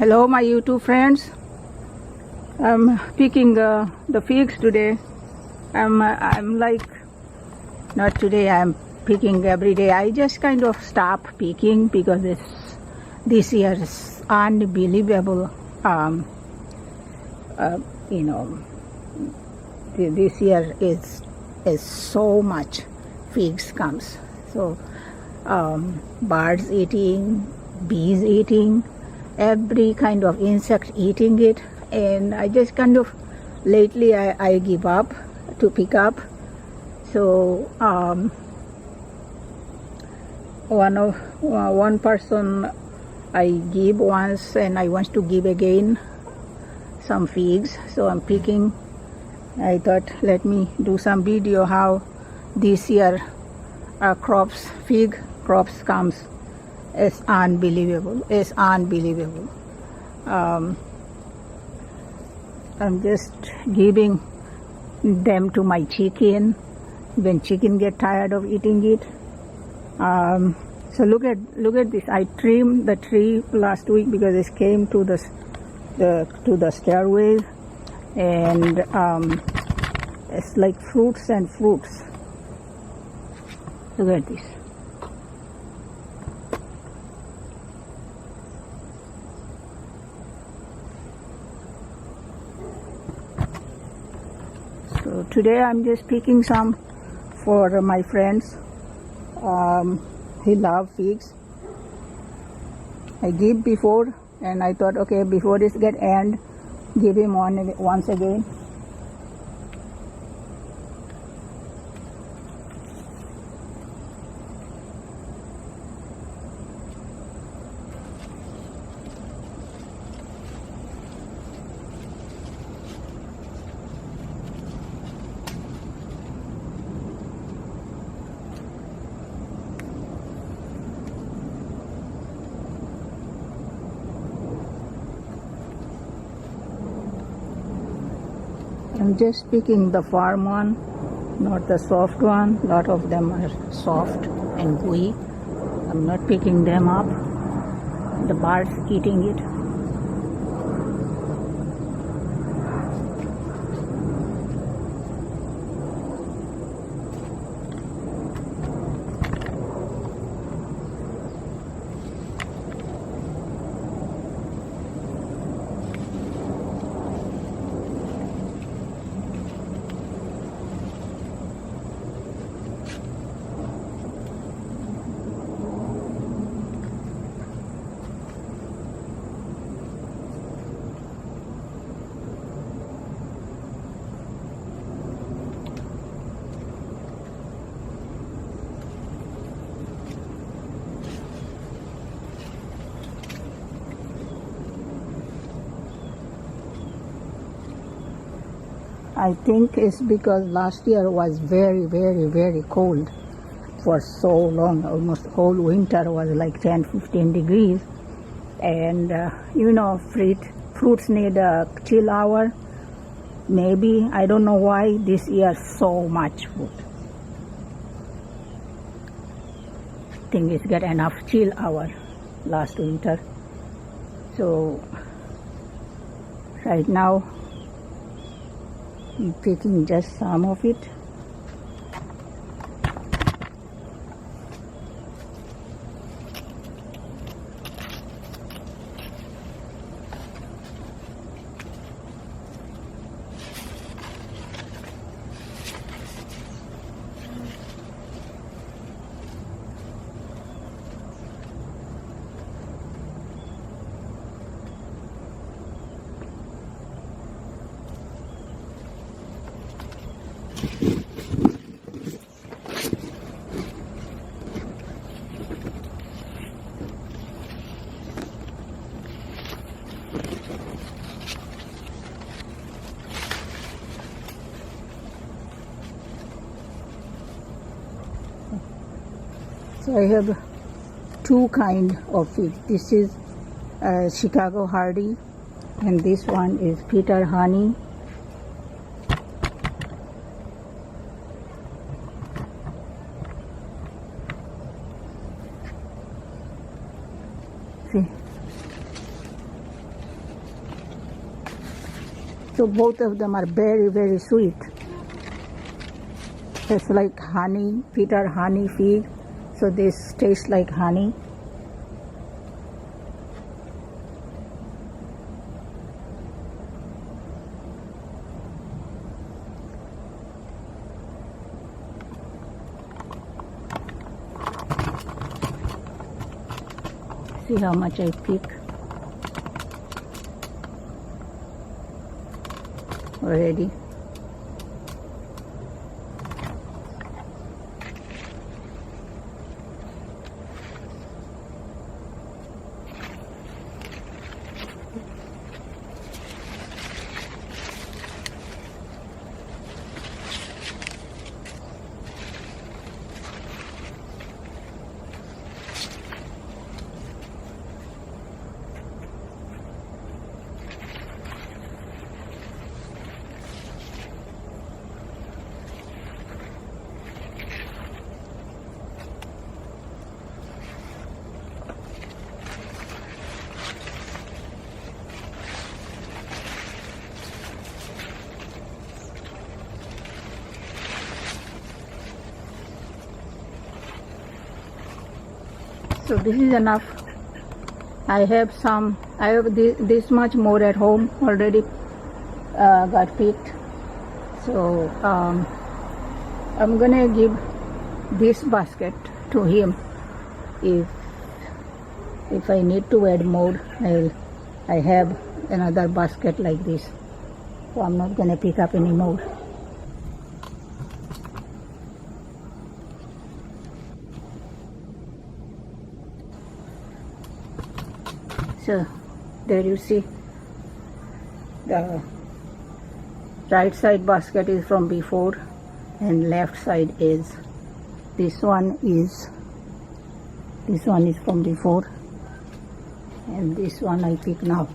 Hello my YouTube friends. I'm picking the figs today. I'm like, not today, I'm picking every day. I just kind of stop picking because this year is unbelievable. You know, this year is so much figs comes. So birds eating, bees eating, every kind of insect eating it, and I just kind of lately I give up to pick up. So one person I give once and I want to give again some figs, so I'm picking. I thought let me do some video how this year fig crops comes. It's unbelievable. It's unbelievable. I'm just giving them to my chicken when chicken get tired of eating it. So look at this. I trimmed the tree last week because it came to the stairway, and it's like fruits and fruits. Look at this. So today I'm just picking some for my friends. He loves figs. I give before, and I thought, okay, before this get end, give him once again. I'm just picking the firm one, not the soft one. A lot of them are soft and gooey. I'm not picking them up. The birds eating it. I think it's because last year was very, very, very cold for so long. Almost whole winter was like 10-15 degrees. And you know, fruits need a chill hour. Maybe, I don't know why this year so much food. I think it's got enough chill hour last winter. So right now I'm picking just some of it. So I have two kind of figs. This is Chicago Hardy, and this one is Peter Honey. See, So both of them are very, very sweet. It's like honey. Feet are honey feet, so this tastes like honey. See how much I pick already. So this is enough. I have this much more at home already got picked. So I'm gonna give this basket to him. If I need to add more, I have another basket like this. So I'm not gonna pick up any more. So there you see the right side basket is from before and left side is this one is from before and this one I pick now.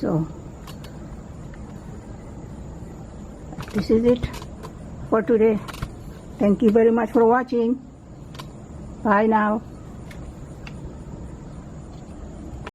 So this is it for today. Thank you very much for watching. Bye now.